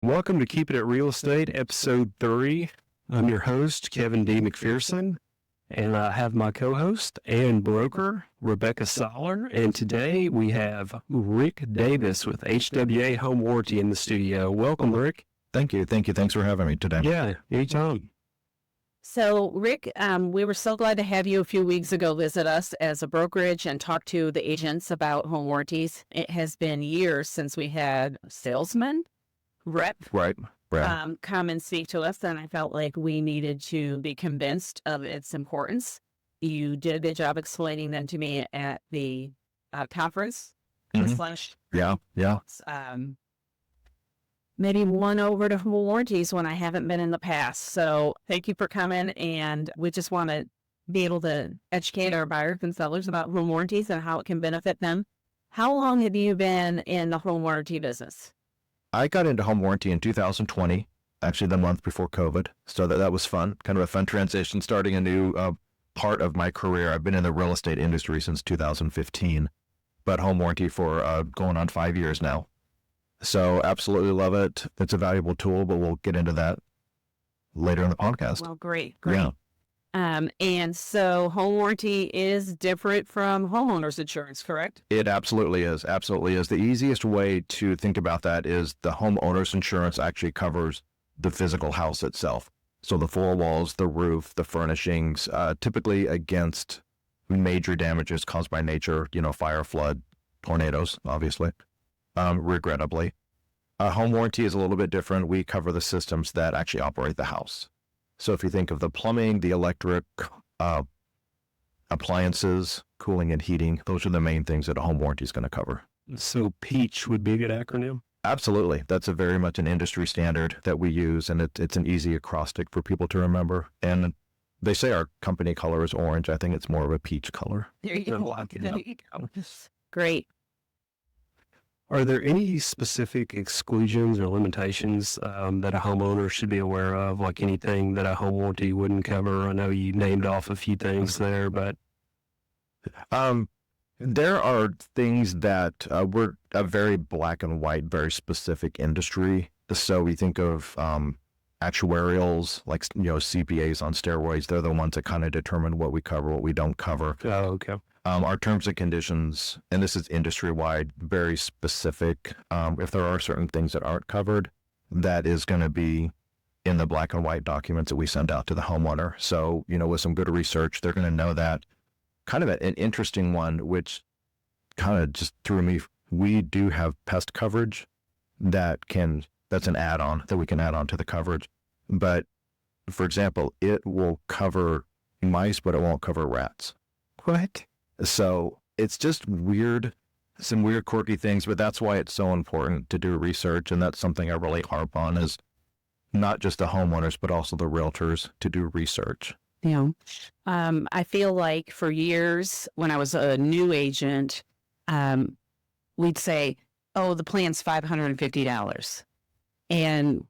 Welcome to Keep It at Real Estate, Episode 3. I'm your host, Kevin D. McPherson, and I have my co-host and broker, Rebecca Soller. And today we have Rick Davis with HWA Home Warranty in the studio. Welcome, Rick. Thank you. Thanks for having me today. Yeah, anytime. So, Rick, we were so glad to have you a few weeks ago visit us as a brokerage and talk to the agents about home warranties. It has been years since we had a salesman, rep, Right. come and speak to us, and I felt like we needed to be convinced of its importance. You did a good job explaining them to me at the conference. Yeah. Maybe won over to home warranties when I haven't been in the past. So thank you for coming. And we just want to be able to educate our buyers and sellers about home warranties and how it can benefit them. How long have you been in the home warranty business? I got into home warranty in 2020, actually the month before COVID. So that was fun, kind of a fun transition, starting a new part of my career. I've been in the real estate industry since 2015, but home warranty for going on 5 years now. So absolutely love it. It's a valuable tool, but we'll get into that later in the podcast. Well, great. Yeah. And so home warranty is different from homeowners insurance, correct? It absolutely is. The easiest way to think about that is the homeowner's insurance actually covers the physical house itself. So the four walls, the roof, the furnishings, typically against major damages caused by nature, fire, flood, tornadoes, obviously. Regrettably. Home warranty is a little bit different. We cover the systems that actually operate the house. So if you think of the plumbing, the electric, appliances, cooling and heating, those are the main things that a home warranty is going to cover. So PEACH would be a good acronym? Absolutely. That's a very much an industry standard that we use, and it's an easy acrostic for people to remember. And they say our company color is orange. I think it's more of a peach color. There you go. Great. Are there any specific exclusions or limitations that a homeowner should be aware of, like anything that a home warranty wouldn't cover? I know you named off a few things there, but... There are things that we're a very black and white, very specific industry. So we think of actuarials, like, CPAs on steroids. They're the ones that kind of determine what we cover, what we don't cover. Oh, okay. Our terms and conditions, and this is industry-wide, very specific. If there are certain things that aren't covered, that is going to be in the black and white documents that we send out to the homeowner. So, with some good research, they're going to know that. Kind of an interesting one, which kind of just threw me. We do have pest coverage that's an add-on that we can add on to the coverage. But, for example, it will cover mice, but it won't cover rats. What? So it's just weird, some weird quirky things, but that's why it's so important to do research. And that's something I really harp on, is not just the homeowners, but also the realtors to do research. Yeah. I feel like for years when I was a new agent, we'd say, oh, the plan's $550. And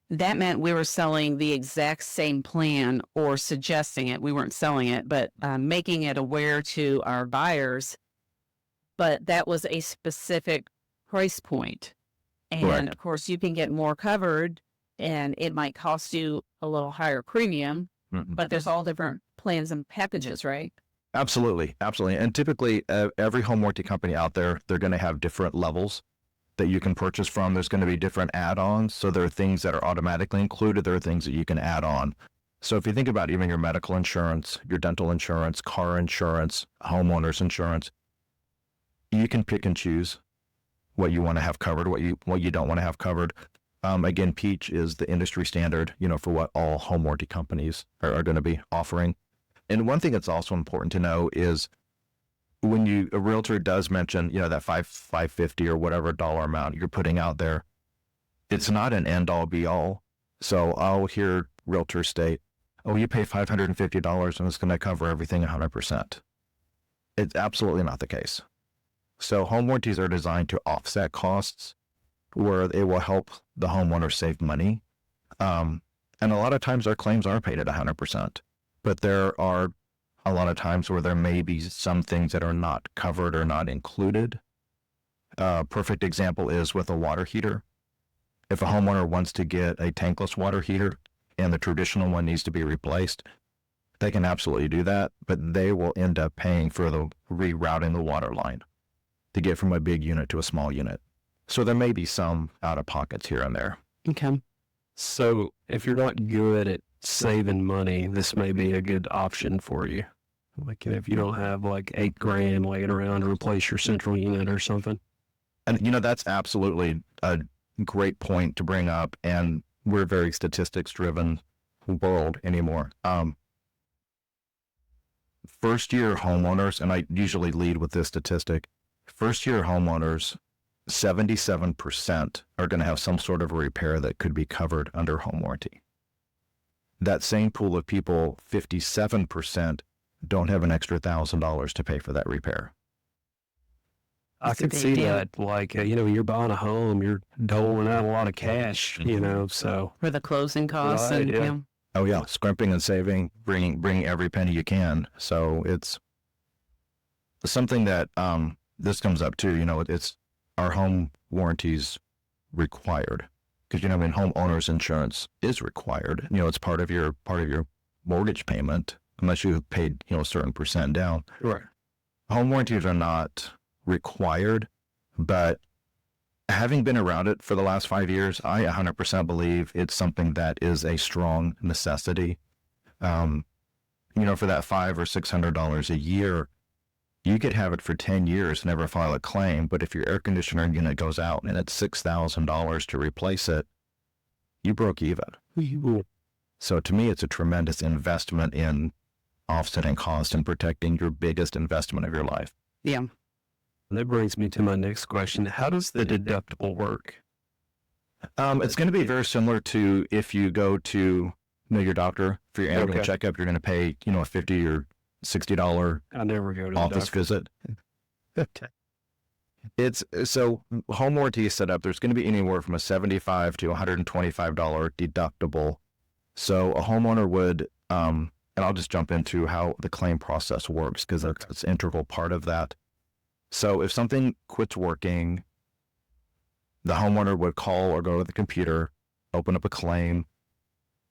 that meant we were selling the exact same plan or suggesting it. We weren't selling it, but making it aware to our buyers. But that was a specific price point. And Correct. Of course, you can get more covered and it might cost you a little higher premium, but there's all different plans and packages, right? Absolutely. And typically every home warranty company out there, they're going to have different levels that you can purchase from. There's going to be different add-ons. So there are things that are automatically included. There are things that you can add on. So if you think about even your medical insurance, your dental insurance, car insurance, homeowners insurance, you can pick and choose what you want to have covered, what you don't want to have covered. Again, PEACH is the industry standard, for what all home warranty companies are going to be offering. And one thing that's also important to know is when a realtor does mention, that $550 or whatever dollar amount you're putting out there, it's not an end all be all. So I'll hear realtors state, oh, you pay $550 and it's going to cover everything 100%. It's absolutely not the case. So home warranties are designed to offset costs where it will help the homeowner save money. And a lot of times our claims are paid at 100%, but there are a lot of times where there may be some things that are not covered or not included. Perfect example is with a water heater. If a homeowner wants to get a tankless water heater and the traditional one needs to be replaced, they can absolutely do that, but they will end up paying for the rerouting the water line to get from a big unit to a small unit. So there may be some out of pockets here and there. Okay. So if you're not good at saving money, this may be a good option for you. Like if you don't have like $8,000 laying around to replace your central unit or something. And, that's absolutely a great point to bring up. And we're a very statistics driven world anymore. First year homeowners, and I usually lead with this statistic, first year homeowners, 77% are going to have some sort of a repair that could be covered under home warranty. That same pool of people, 57% don't have an extra $1,000 to pay for that repair. I It's a could big see deal. that, like, you're buying a home, you're doling out a lot of cash, so. For the closing costs Right, and yeah. Oh yeah, scrimping and saving, bringing every penny you can. So it's something that this comes up too. It's our home warranties required because homeowners insurance is required. It's part of your mortgage payment unless you have paid a certain percent down. Right. Home warranties are not required, but having been around it for the last 5 years, I 100% believe it's something that is a strong necessity. For that $500 or $600 a year, you could have it for 10 years, never file a claim. But if your air conditioner unit goes out and it's $6,000 to replace it, you broke even. So to me, it's a tremendous investment in offsetting cost and protecting your biggest investment of your life. yeah. That brings me to my next question. How does the deductible work? It's going to be very similar to if you go to your doctor for your annual Okay. checkup. You're going to pay a $50 or $60 I never go to the office doctor. visit. Okay. It's so home warranty is set up. There's going to be anywhere from a $75 to $125 deductible. So a homeowner would, and I'll just jump into how the claim process works because it's an integral part of that. So if something quits working, the homeowner would call or go to the computer, open up a claim.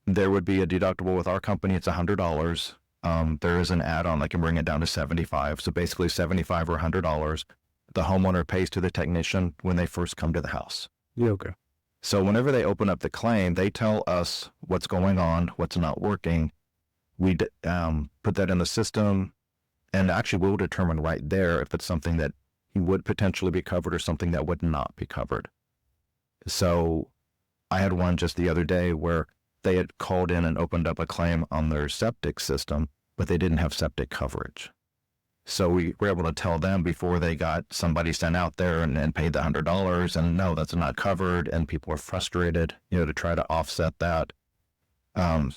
There would be a deductible with our company. It's $100. There is an add-on that can bring it down to $75. So basically $75 or $100. The homeowner pays to the technician when they first come to the house. Yeah, okay. So whenever they open up the claim, they tell us what's going on, what's not working. We put that in the system, and actually we'll determine right there if it's something that would potentially be covered or something that would not be covered. So I had one just the other day where they had called in and opened up a claim on their septic system, but they didn't have septic coverage. So we were able to tell them before they got somebody sent out there and paid the $100, and no, that's not covered. And people were frustrated, to try to offset that. And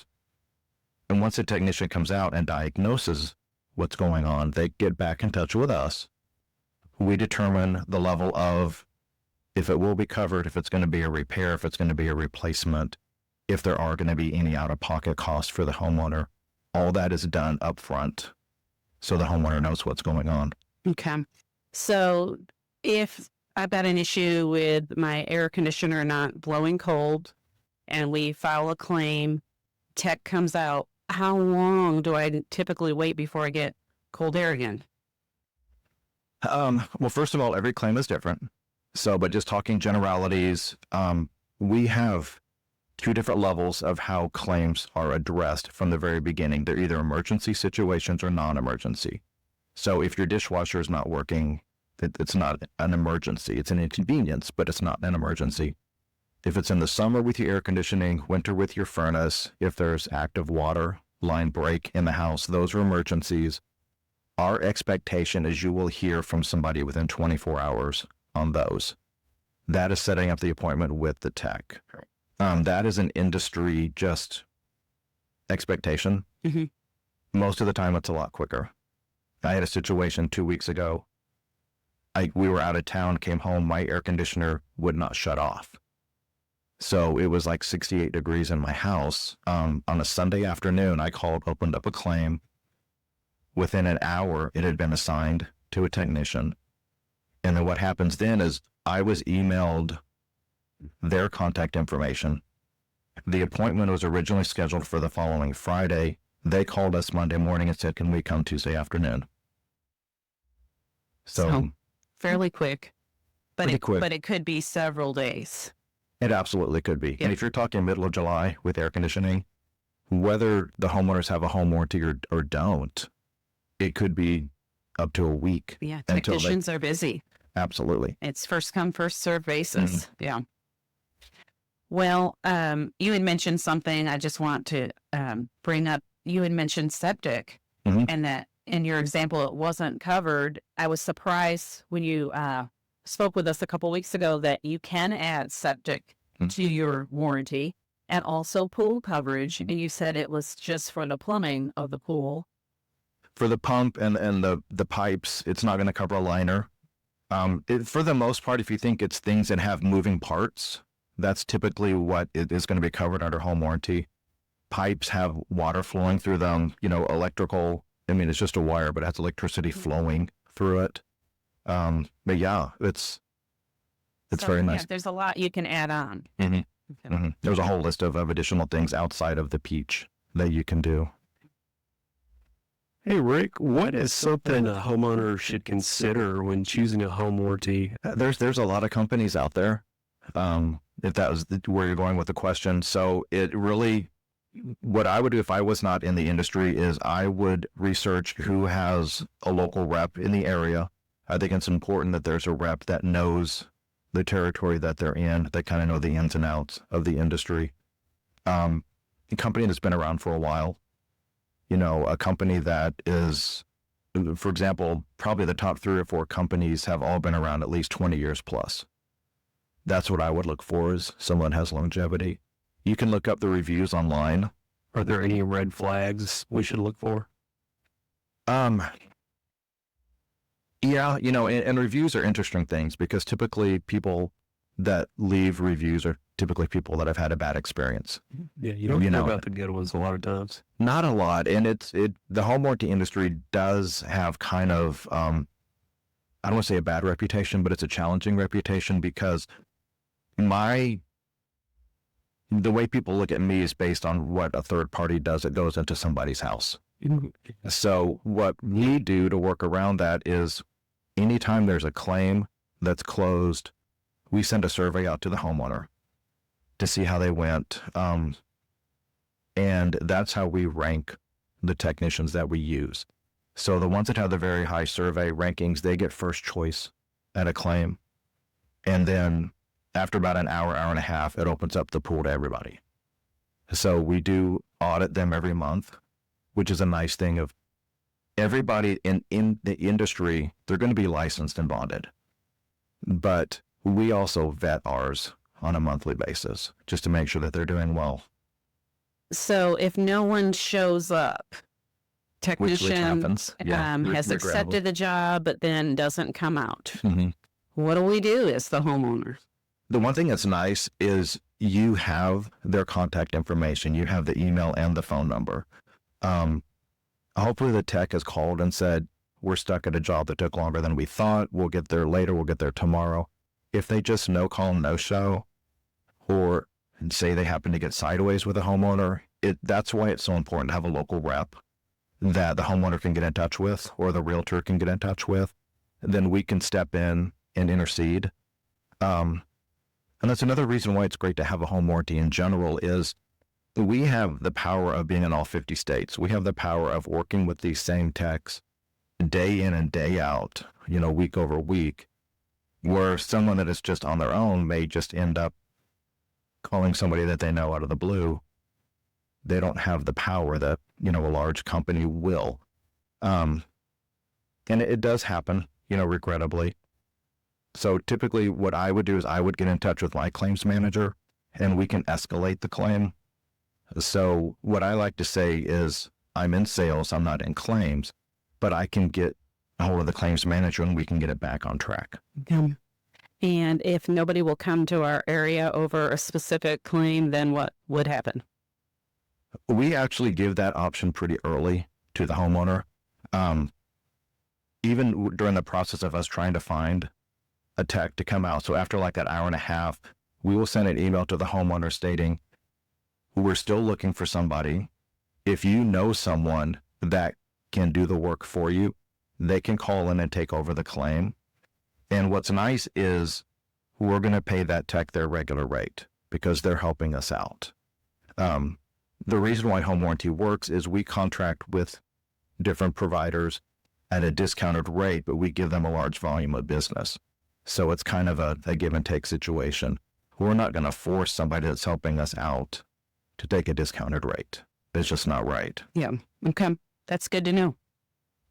once a technician comes out and diagnoses what's going on, they get back in touch with us. We determine the level of if it will be covered, if it's going to be a repair, if it's going to be a replacement, if there are going to be any out-of-pocket costs for the homeowner. All that is done up front so the homeowner knows what's going on. Okay. So if I've got an issue with my air conditioner not blowing cold and we file a claim, tech comes out, how long do I typically wait before I get cold air again? Well, first of all, every claim is different. So, but just talking generalities, we have two different levels of how claims are addressed from the very beginning. They're either emergency situations or non-emergency. So if your dishwasher is not working, it's not an emergency. It's an inconvenience, but it's not an emergency. If it's in the summer with your air conditioning, winter with your furnace, if there's active water line break in the house, those are emergencies. Our expectation is you will hear from somebody within 24 hours on those. That is setting up the appointment with the tech. That is an industry just expectation. Mhm. Most of the time, it's a lot quicker. I had a situation 2 weeks ago. We were out of town, came home, my air conditioner would not shut off. So it was like 68 degrees in my house. On a Sunday afternoon, I called, opened up a claim. Within an hour, it had been assigned to a technician. And then what happens then is I was emailed their contact information. The appointment was originally scheduled for the following Friday. They called us Monday morning and said, can we come Tuesday afternoon? So fairly quick, but pretty quick. But it could be several days. It absolutely could be. And if you're talking middle of July with air conditioning, whether the homeowners have a home warranty or don't, it could be up to a week. Yeah, technicians are busy. Absolutely. It's first come, first served basis. Yeah. Well, you had mentioned something I just want to bring up. You had mentioned septic, and that in your example, it wasn't covered. I was surprised when you spoke with us a couple weeks ago that you can add septic to your warranty and also pool coverage. And you said it was just for the plumbing of the pool. For the pump and the pipes, it's not going to cover a liner. For the most part, if you think it's things that have moving parts, that's typically what is going to be covered under home warranty. Pipes have water flowing through them, electrical. I mean, it's just a wire, but it has electricity flowing through it. But yeah, it's very nice. Yeah, there's a lot you can add on. Okay. There's a whole list of additional things outside of the peach that you can do. Hey, Rick, what is something a homeowner should consider when choosing a home warranty? There's a lot of companies out there. If that was where you're going with the question. So it really, what I would do if I was not in the industry is I would research who has a local rep in the area. I think it's important that there's a rep that knows the territory that they're in, that kind of know the ins and outs of the industry. A company that's been around for a while, a company that is, for example, probably the top 3 or 4 companies have all been around at least 20 years plus. That's what I would look for, is someone that has longevity. You can look up the reviews online. Are there any red flags we should look for? Yeah, and reviews are interesting things because typically people that leave reviews are typically people that have had a bad experience. Yeah, you don't know about the good ones a lot of times. Not a lot. And the home warranty industry does have kind of, I don't want to say a bad reputation, but it's a challenging reputation because the way people look at me is based on what a third party does. It goes into somebody's house. So what we do to work around that is anytime there's a claim that's closed, we send a survey out to the homeowner to see how they went. And that's how we rank the technicians that we use. So the ones that have the very high survey rankings, they get first choice at a claim. And then after about an hour and a half, it opens up the pool to everybody. So we do audit them every month, which is a nice thing of everybody in the industry, they're going to be licensed and bonded. But we also vet ours on a monthly basis just to make sure that they're doing well. So if no one shows up, technician has accepted the job, but then doesn't come out. What do we do as the homeowner? The one thing that's nice is you have their contact information. You have the email and the phone number. Hopefully the tech has called and said, we're stuck at a job that took longer than we thought. We'll get there later. We'll get there tomorrow. If they just no call, no show, or say they happen to get sideways with a homeowner, that's why it's so important to have a local rep that the homeowner can get in touch with or the realtor can get in touch with. Then we can step in and intercede. And that's another reason why it's great to have a home warranty in general is we have the power of being in all 50 states. We have the power of working with these same techs day in and day out, week over week, where someone that is just on their own may just end up calling somebody that they know out of the blue. They don't have the power that, a large company will. And it does happen, regrettably. So typically what I would do is I would get in touch with my claims manager and we can escalate the claim. So what I like to say is I'm in sales, I'm not in claims, but I can get a hold of the claims manager and we can get it back on track. And if nobody will come to our area over a specific claim, then what would happen? We actually give that option pretty early to the homeowner. Even during the process of us trying to find a tech to come out. So after like that hour and a half, we will send an email to the homeowner stating, we're still looking for somebody. If you know someone that can do the work for you, they can call in and take over the claim. And what's nice is we're going to pay that tech their regular rate because they're helping us out. The reason why home warranty works is we contract with different providers at a discounted rate, but we give them a large volume of business. So it's kind of a give and take situation. We're not going to force somebody that's helping us out to take a discounted rate. It's just not right. Yeah. Okay. That's good to know.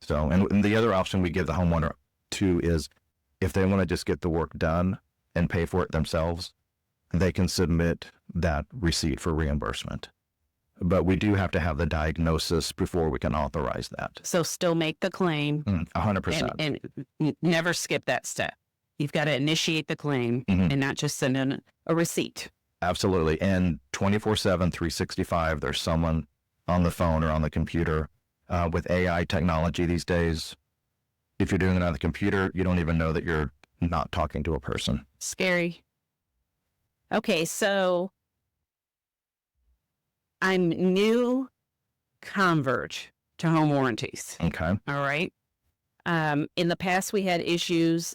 So, and the other option we give the homeowner too is if they want to just get the work done and pay for it themselves, they can submit that receipt for reimbursement. But we do have to have the diagnosis before we can authorize that. So still make the claim 100%. and never skip that step. You've got to initiate the claim and not just send in a receipt. Absolutely. And 24/7, 365, there's someone on the phone or on the computer. With AI technology these days, if you're doing it on the computer, you don't even know that you're not talking to a person. Scary. Okay, so I'm new convert to home warranties. Okay. All right. In the past, we had issues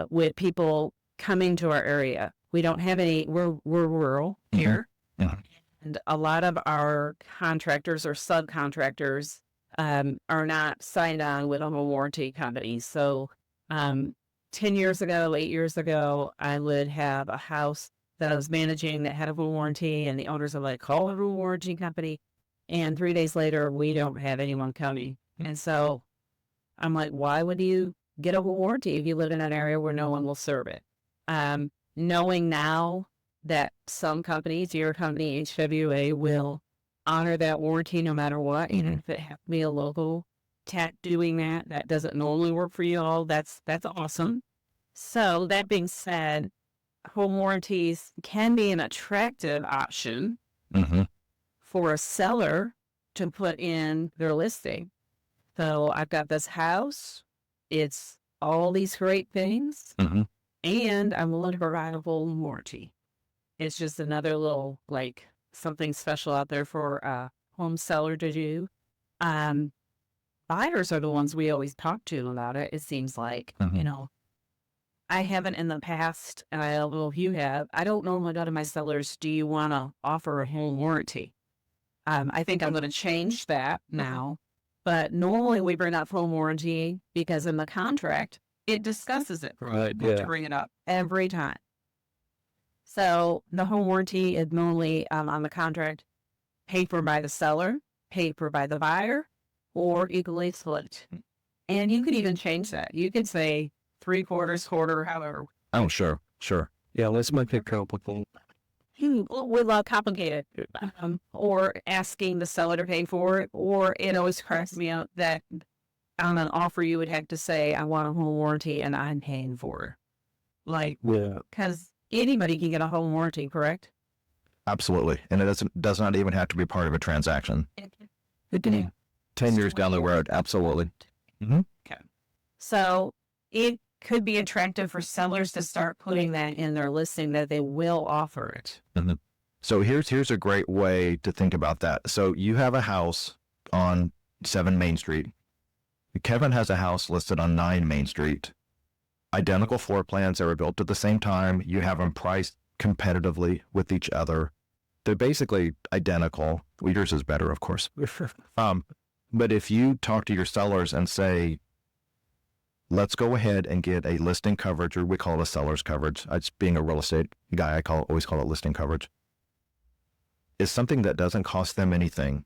with people coming to our area. We don't have any. We're rural here, and a lot of our contractors or subcontractors are not signed on with a home warranty company. So, 10 years ago, 8 years ago, I would have a house that I was managing that had a home warranty, and the owners are like, call a home warranty company. And 3 days later, we don't have anyone coming. And so I'm like, why would you get a home warranty if you live in an area where no one will serve it? Knowing now that some companies, your company, HWA, will honor that warranty no matter what, even if it has to be a local tech doing that, that doesn't normally work for you all. That's awesome. So that being said, home warranties can be an attractive option for a seller to put in their listing. So I've got this house. It's all these great things. And I'm willing to provide a full warranty. It's just another little, like, something special out there for a home seller to do. Buyers are the ones we always talk to about it, it seems like. You know, I haven't in the past, and I don't know if you have, I don't normally go to my sellers, do you want to offer a home warranty? I think I'm going to change that now. But normally we bring up home warranty because in the contract, it discusses it. Right. To bring it up every time. So the home warranty is normally on the contract paid for by the seller, paid for by the buyer, or equally split. And you could even change that. You could say 3/4, quarter, however. Oh, sure. Yeah, let's make it complicated. We love complicated. Or asking the seller to pay for it, or it always cracks me out that on an offer you would have to say, I want a home warranty and I'm paying for it. Like, because anybody can get a home warranty, correct? Absolutely. And it does not even have to be part of a transaction. 10 years down the road, absolutely. Okay. So it could be attractive for sellers to start putting that in their listing that they will offer it. So here's a great way to think about that. So you have a house on 7 Main Street. Kevin has a house listed on 9 Main Street. Identical floor plans that were built at the same time. You have them priced competitively with each other. They're basically identical. Well, yours is better, of course. But if you talk to your sellers and say, let's go ahead and get a listing coverage, or we call it a seller's coverage. It's being a real estate guy, I always call it listing coverage. It's something that doesn't cost them anything.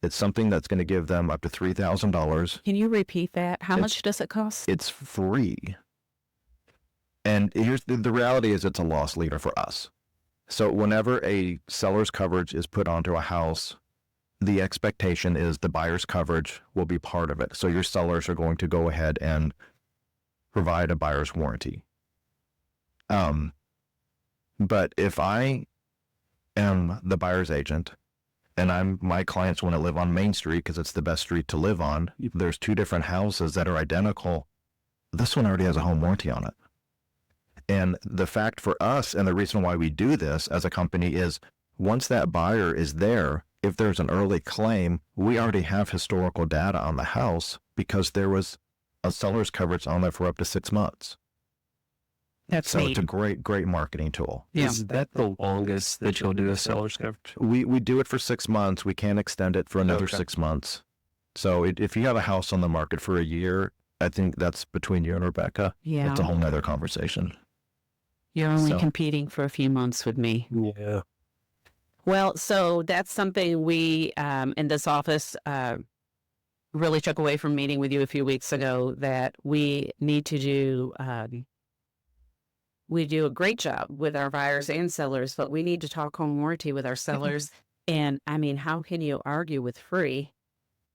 It's something that's going to give them up to $3,000. Can you repeat that? How much does it cost? It's free. And here's the reality is it's a loss leader for us. So whenever a seller's coverage is put onto a house, the expectation is the buyer's coverage will be part of it. So your sellers are going to go ahead and provide a buyer's warranty. But if I am the buyer's agent and my clients want to live on Main Street because it's the best street to live on, there's 2 different houses that are identical. This one already has a home warranty on it. And the fact for us, and the reason why we do this as a company, is once that buyer is there, if there's an early claim, we already have historical data on the house because there was a seller's coverage on there for up to 6 months. That's So neat. it's a great marketing tool. Yeah. Is that the longest that you'll do a seller's coverage? We do it for 6 months. We can extend it for another Okay. 6 months. So if you have a house on the market for a year, I think that's between you and Rebecca. Yeah. It's a whole nother conversation. You're only So- competing for a few months with me. Yeah. Well, so that's something we in this office really took away from meeting with you a few weeks ago, that we need to do. We do a great job with our buyers and sellers, but we need to talk home warranty with our sellers. And I mean, how can you argue with free?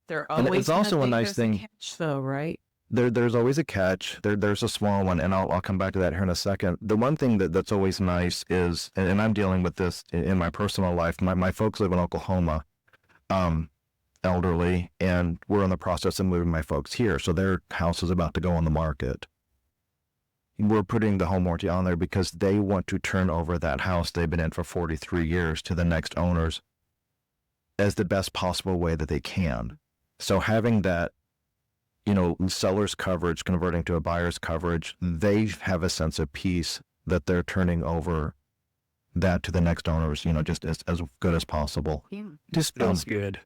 They're And always it's also gonna a think nice there's thing- catch, though, right? There's always a catch. There's a small one, and I'll come back to that here in a second. The one thing that's always nice is, and I'm dealing with this in my personal life. My folks live in Oklahoma, elderly, and we're in the process of moving my folks here. So their house is about to go on the market. We're putting the home warranty on there because they want to turn over that house they've been in for 43 years to the next owners as the best possible way that they can. So having that, seller's coverage converting to a buyer's coverage, they have a sense of peace that they're turning over that to the next owners, just as good as possible. Yeah. Just feels good.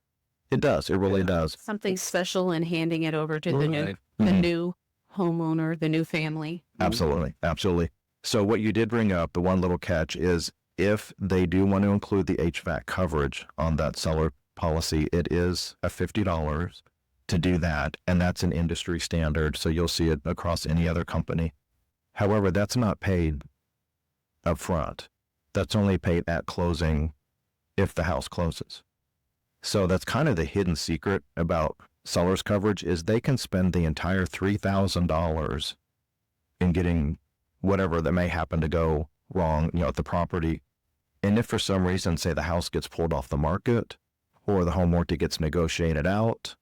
It does. It really does. Something special in handing it over to the Right. new homeowner, the new family. Absolutely. Absolutely. So what you did bring up, the one little catch is if they do want to include the HVAC coverage on that seller policy, it is a $50 to do that. And that's an industry standard. So you'll see it across any other company. However, that's not paid up front. That's only paid at closing if the house closes. So that's kind of the hidden secret about seller's coverage, is they can spend the entire $3,000 in getting whatever that may happen to go wrong, at the property. And if for some reason, say the house gets pulled off the market or the home warranty gets negotiated out,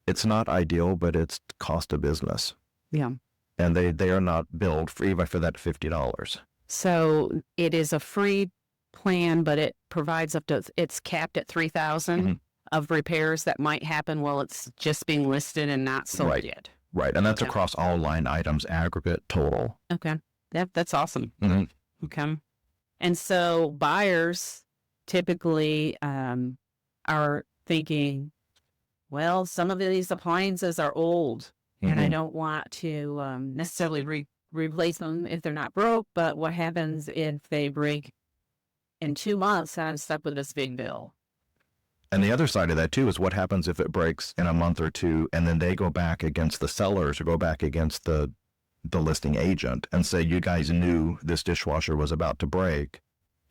it's not ideal, but it's cost of business. Yeah. And they are not billed even for that $50. So it is a free plan, but it provides it's capped at 3,000 Mhm. of repairs that might happen while it's just being listed and not sold Right. yet. Right. And that's Okay. across all line items, aggregate total. Okay. That's awesome. Mhm. Okay. And so buyers typically are thinking, well, some of these appliances are old and I Mhm. don't want to necessarily replace them if they're not broke. But what happens if they break in 2 months and I'm stuck with this big bill? And the other side of that too is what happens if it breaks in a month or two, and then they go back against the sellers or go back against the listing agent and say, you guys knew this dishwasher was about to break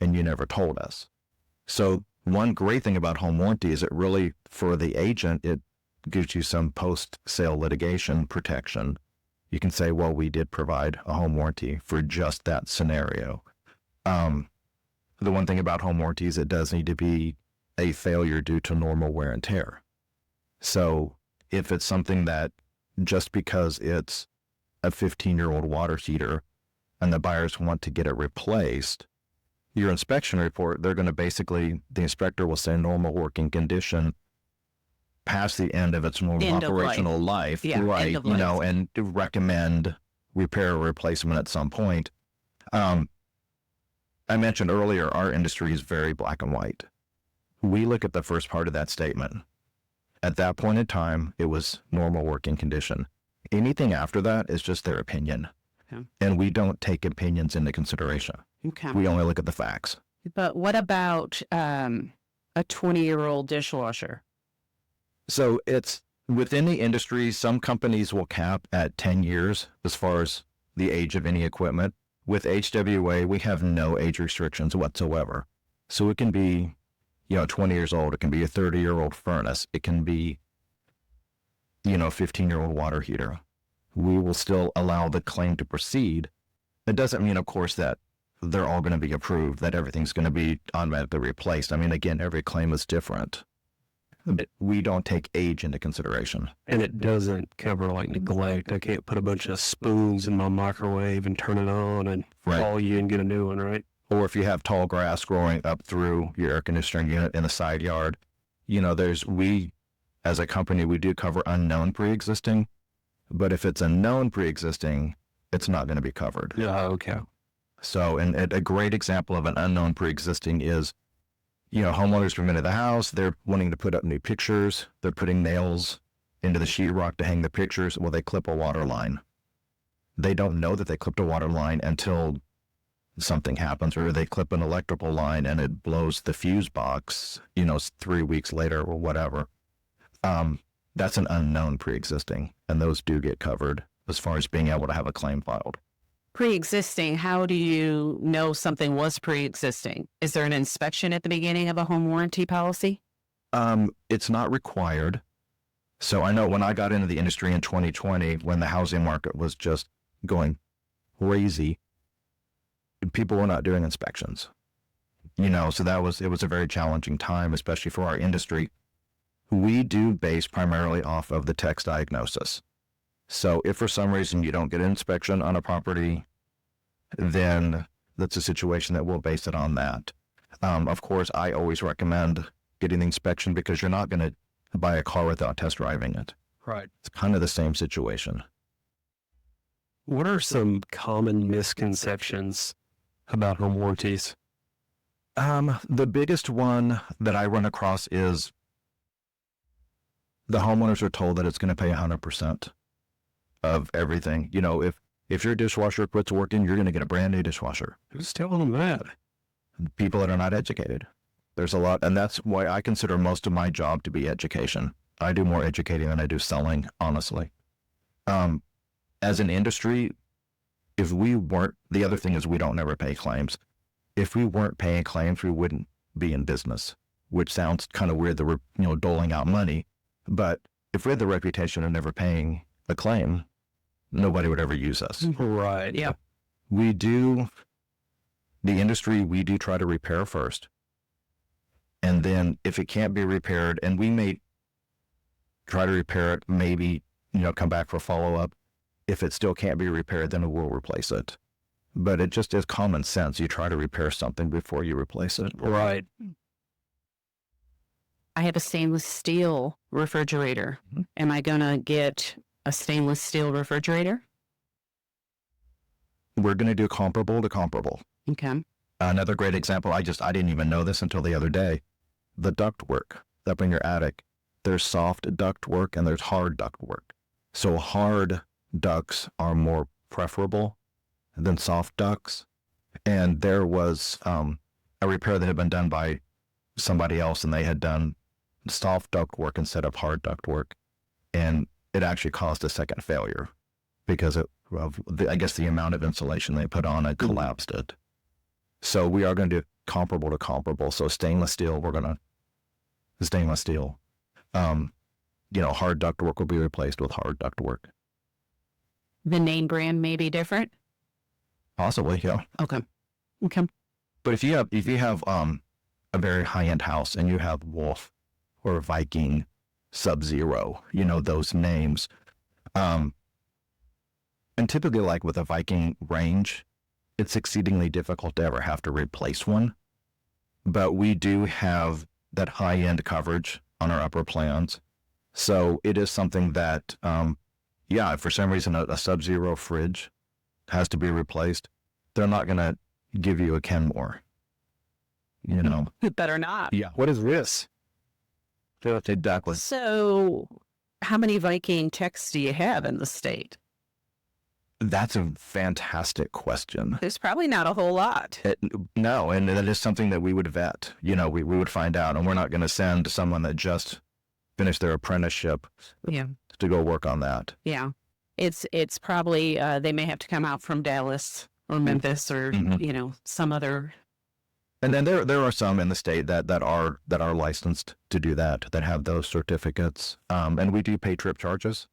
and you never told us. So one great thing about home warranty is it really, for the agent, it gives you some post-sale litigation protection. You can say, well, we did provide a home warranty for just that scenario. The one thing about home warranties, it does need to be a failure due to normal wear and tear. So if it's something that just because it's a 15-year-old water heater and the buyers want to get it replaced, your inspection report, they're going to the inspector will say normal working condition past the end of its normal End of life. operational life, Yeah, right? end of life. And recommend repair or replacement at some point. I mentioned earlier, our industry is very black and white. We look at the first part of that statement. At that point in time, it was normal working condition. Anything after that is just their opinion. Okay. And we don't take opinions into consideration. Okay. We only look at the facts. But what about a 20-year-old dishwasher? So it's within the industry, some companies will cap at 10 years as far as the age of any equipment. With HWA, we have no age restrictions whatsoever. So it can be 20 years old. It can be a 30-year-old furnace. It can be, a 15-year-old water heater. We will still allow the claim to proceed. It doesn't mean, of course, that they're all going to be approved, that everything's going to be automatically replaced. I mean, again, every claim is different. We don't take age into consideration. And it doesn't cover like neglect. I can't put a bunch of spoons in my microwave and turn it on and call you and get a new one, right? Or if you have tall grass growing up through your air conditioning unit in the side yard, we as a company, we do cover unknown pre-existing, but if it's a known pre-existing, it's not going to be covered. Yeah, okay. So, and a great example of an unknown pre-existing is, homeowners move into the house, they're wanting to put up new pictures, they're putting nails into the sheetrock to hang the pictures. Well, they clip a water line. They don't know that they clipped a water line until something happens, or they clip an electrical line and it blows the fuse box, 3 weeks later or whatever. That's an unknown pre-existing, and those do get covered as far as being able to have a claim filed. Pre-existing, how do you know something was pre-existing? Is there an inspection at the beginning of a home warranty policy? It's not required. So I know when I got into the industry in 2020, when the housing market was just going crazy, people were not doing inspections. So it was a very challenging time, especially for our industry. We do base primarily off of the text diagnosis. So if for some reason you don't get an inspection on a property, then that's a situation that we'll base it on that. Of course, I always recommend getting the inspection because you're not going to buy a car without test driving it. Right. It's kind of the same situation. What are some common misconceptions about home warranties? The biggest one that I run across is the homeowners are told that it's going to pay 100% of everything. If your dishwasher quits working, you're going to get a brand new dishwasher. Who's telling them that? People that are not educated. There's a lot, and that's why I consider most of my job to be education. I do more educating than I do selling, honestly. As an industry, the other thing is we don't never pay claims. If we weren't paying claims, we wouldn't be in business, which sounds kind of weird that we're, doling out money. But if we had the reputation of never paying a claim, nobody would ever use us. Right. Yeah. We do try to repair first. And then if it can't be repaired, and we may try to repair it, maybe, come back for follow-up. If it still can't be repaired, then we'll replace it. But it just is common sense. You try to repair something before you replace it. Right. I have a stainless steel refrigerator. Mm-hmm. Am I going to get a stainless steel refrigerator? We're going to do comparable to comparable. Okay. Another great example, I didn't even know this until the other day. The ductwork up in your attic, there's soft ductwork and there's hard ductwork. So hard ducts are more preferable than soft ducts. And there was a repair that had been done by somebody else, and they had done soft ductwork instead of hard ductwork. And it actually caused a second failure because I guess the amount of insulation they put on it collapsed it. So we are going to do comparable to comparable. So stainless steel, stainless steel. Hard ductwork will be replaced with hard ductwork. The name brand may be different? Possibly, yeah. Okay. But if you have a very high-end house and you have Wolf or Viking, Sub-Zero, those names, and typically like with a Viking range, it's exceedingly difficult to ever have to replace one. But we do have that high-end coverage on our upper plans. So it is something that, if for some reason a Sub-Zero fridge has to be replaced, they're not going to give you a Kenmore. It better not. Yeah. What is this? Exactly. So how many Viking techs do you have in the state? That's a fantastic question. There's probably not a whole lot. No, and that is something that we would vet. We would find out, and we're not going to send someone that just finished their apprenticeship to go work on that. Yeah. It's probably, they may have to come out from Dallas or Memphis or, some other. And then there are some in the state that are licensed to do that have those certificates. And we do pay trip charges,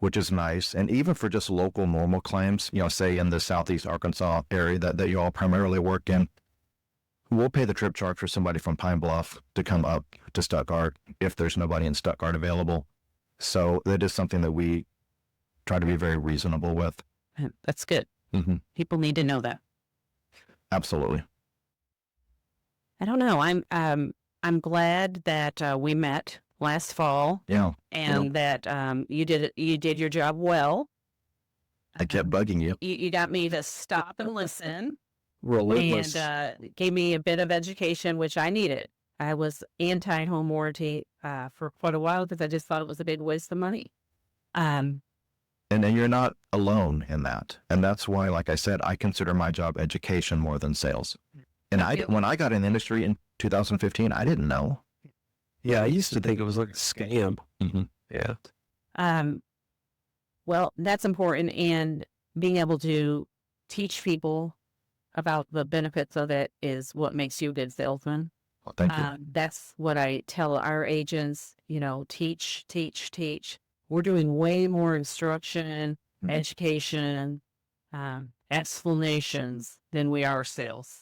which is nice. And even for just local normal claims, say in the Southeast Arkansas area that you all primarily work in, we'll pay the trip charge for somebody from Pine Bluff to come up to Stuttgart if there's nobody in Stuttgart available. So that is something that we try to be very reasonable with. That's good. Mm-hmm. People need to know that. Absolutely. I don't know. I'm glad that we met last fall. Yeah. And that you did your job well. I kept bugging you. You got me to stop and listen. Relentless. And gave me a bit of education, which I needed. I was anti-home warranty for quite a while because I just thought it was a big waste of money. And then you're not alone in that. And that's why, like I said, I consider my job education more than sales. And when I got in the industry in 2015, I didn't know. Yeah, I used to think it was like a scam. Mm-hmm. Yeah. Well, that's important. And being able to teach people about the benefits of it is what makes you a good salesman. Well, thank you. That's what I tell our agents, teach. We're doing way more instruction, education, explanations than we are sales.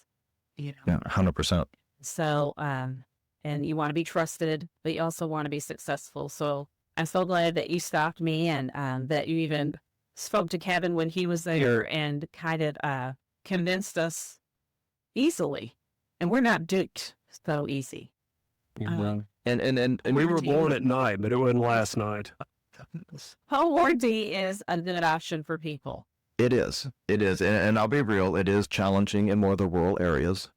Yeah, 100%. So, and you want to be trusted, but you also want to be successful. So I'm so glad that you stopped me and that you even spoke to Kevin when he was there and kind of convinced us easily. And we're not duped so easy. And We were born at night, but it wasn't last night. Home warranty is a good option for people. It is. And I'll be real, it is challenging in more of the rural areas.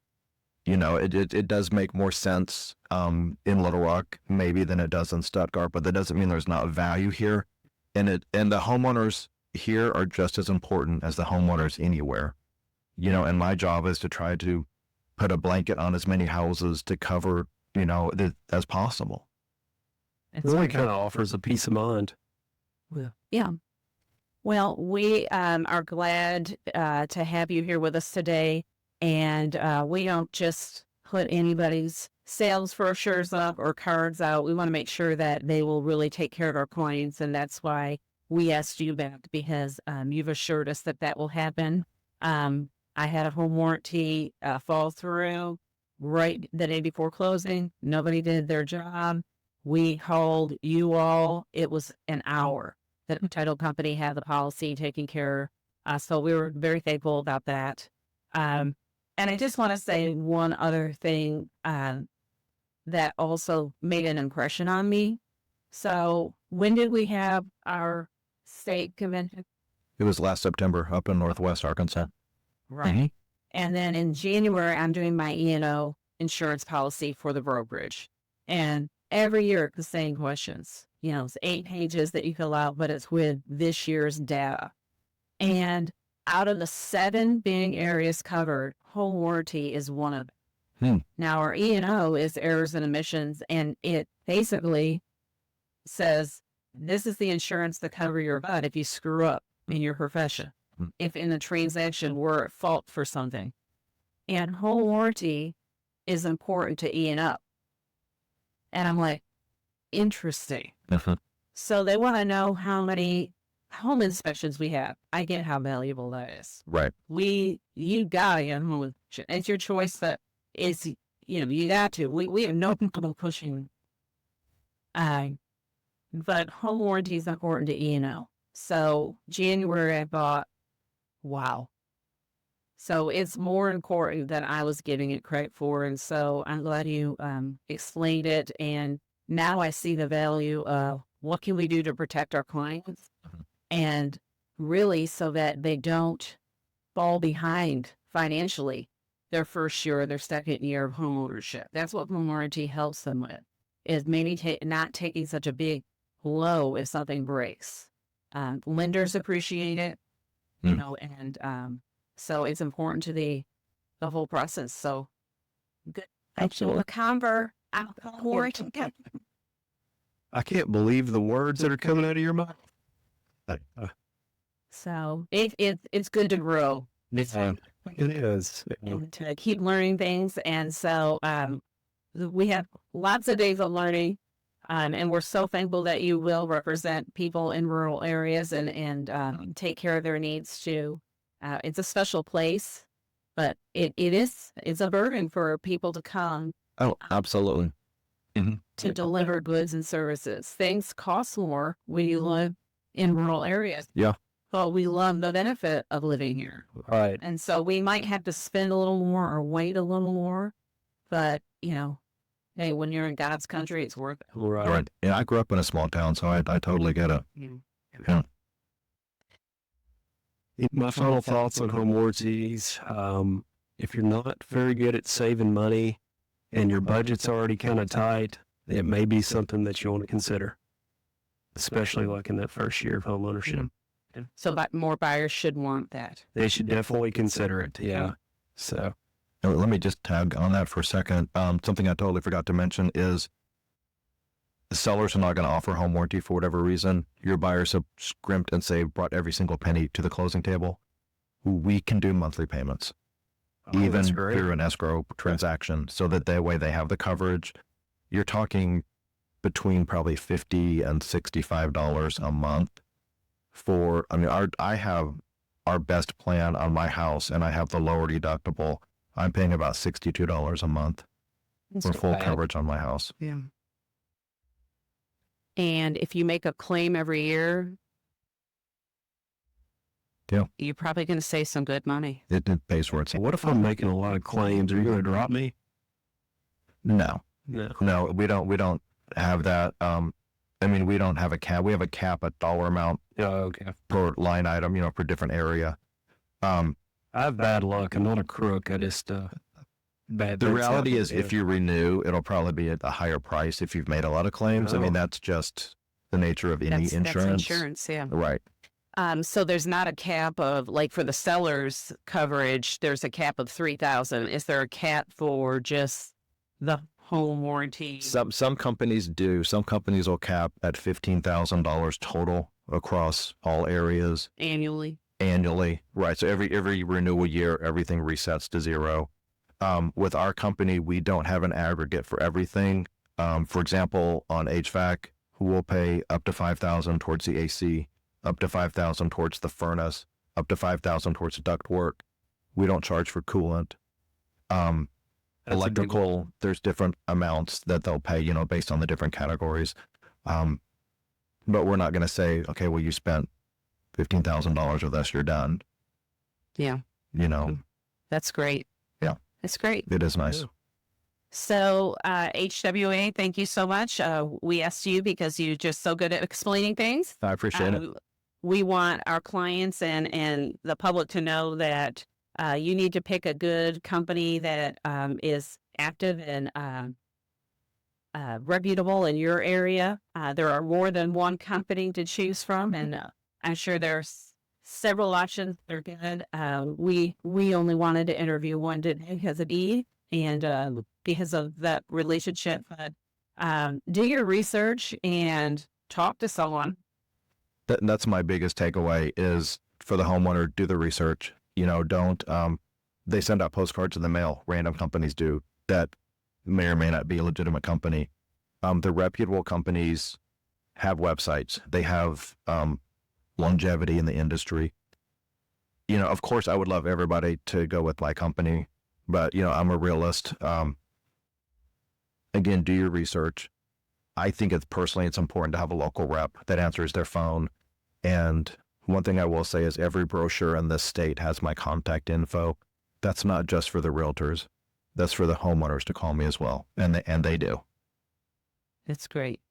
It does make more sense in Little Rock maybe than it does in Stuttgart, but that doesn't mean there's not value here. And the homeowners here are just as important as the homeowners anywhere. And my job is to try to put a blanket on as many houses to cover, as possible. It really kind of offers a peace of mind. Yeah. Well, we are glad to have you here with us today. And we don't just put anybody's sales brochures up or cards out. We want to make sure that they will really take care of our clients. And that's why we asked you back, because you've assured us that will happen. I had a home warranty fall through right the day before closing. Nobody did their job. We called you all. It was an hour that the title company had the policy taken care of. So we were very thankful about that. And I just want to say one other thing that also made an impression on me. So when did we have our state convention? It was last September up in Northwest Arkansas. Right. Mm-hmm. And then in January, I'm doing my E&O insurance policy for the brokerage. And every year, the same questions. It's 8 pages that you fill out, but it's with this year's data. And out of the 7 big areas covered, home warranty is one of them. Now, our E&O is errors and omissions, and it basically says, this is the insurance to cover your butt if you screw up in your profession, if in a transaction we're at fault for something. And home warranty is important to E&O. And I'm like, interesting. So they want to know how many home inspections we have. I get how valuable that is. Right. You got to get home inspection. It's your choice that is, you got to. We have no problem pushing. But home warranty is important to E&O. So January, I thought, wow. So it's more important than I was giving it credit for. And so I'm glad you explained it. And now I see the value of what can we do to protect our clients and really so that they don't fall behind financially their first year or their second year of home ownership. That's what home warranty helps them with, is maybe not taking such a big blow if something breaks. Lenders appreciate it, and so it's important to the whole process. So good. Absolutely. I can't believe the words that are coming out of your mouth. So it's good to grow. It is. And to keep learning things. And so we have lots of days of learning. And we're so thankful that you will represent people in rural areas and take care of their needs too. It's a special place. but it's a burden for people to come Oh, absolutely. to deliver goods and services. Things cost more when you live in rural areas. Yeah. But we love the benefit of living here. Right. And so we might have to spend a little more or wait a little more, but hey, when you're in God's country, it's worth it. Right. Yeah, I grew up in a small town, so I totally get it. Yeah. My final thoughts on home warranties. If you're not very good at saving money and your budget's already kind of tight, it may be something that you want to consider, especially like in that first year of home ownership. So more buyers should want that. They should definitely consider it. Yeah. So, Let me just tag on that for a second. Something I totally forgot to mention is the sellers are not going to offer home warranty for whatever reason. Your buyers have scrimped and brought every single penny to the closing table. We can do monthly payments, even that's great. through an escrow transaction, so that way they have the coverage. You're talking between probably $50 and $65 a month I have our best plan on my house, and I have the lower deductible. I'm paying about $62 a month for full coverage on my house. Yeah. And if you make a claim every year, you're probably going to save some good money. It pays for itself. What if I'm making a lot of claims? Are you going to drop me? No, No. we don't have that. We don't have a cap. We have a cap, a dollar amount Oh, okay. per line item, per different area. I have bad luck. I'm not a crook. I just bad. The things reality happen. is, if you renew, it'll probably be at a higher price if you've made a lot of claims. Oh. That's just the nature of any insurance. That's insurance, yeah. Right. So there's not a cap of, like, for the seller's coverage, there's a cap of $3,000. Is there a cap for just the home warranty? Some companies do. Some companies will cap at $15,000 total across all areas Annually? annually. Right. So every renewal year, everything resets to zero. With our company, we don't have an aggregate for everything. For example, on HVAC, we'll pay up to $5,000 towards the AC, up to $5,000 towards the furnace, up to $5,000 towards the ductwork. We don't charge for coolant. That's a big Electrical, there's different amounts that they'll pay, based on the different categories. But we're not going to say, okay, well, you spent $15,000 with us, you're done. Yeah. That's great. Yeah. That's great. It is nice. Yeah. So, HWA, thank you so much. We asked you because you're just so good at explaining things. I appreciate it. We want our clients and the public to know that you need to pick a good company that is active and reputable in your area. There are more than one company to choose from, and I'm sure there's several options that are good. We only wanted to interview one today because of E and because of that relationship. But do your research and talk to someone. That's my biggest takeaway is for the homeowner, do the research. Don't, they send out postcards in the mail, random companies do, that may or may not be a legitimate company. The reputable companies have websites. They have longevity in the industry. Of course, I would love everybody to go with my company, but, I'm a realist. Again, do your research. I think it's important to have a local rep that answers their phone. And one thing I will say is every brochure in this state has my contact info. That's not just for the realtors. That's for the homeowners to call me as well. And they do. That's great.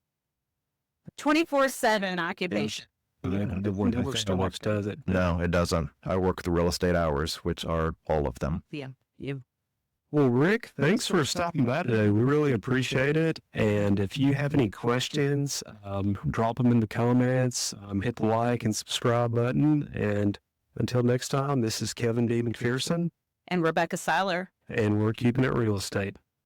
24/7 occupation. Never stops, does it? No, it doesn't. I work the real estate hours, which are all of them. Yeah. You. Well, Rick, thanks for stopping by today. We really appreciate it. And if you have any questions, drop them in the comments, hit the like and subscribe button. And until next time, this is Kevin D. McPherson. And Rebecca Seiler. And we're keeping it real estate.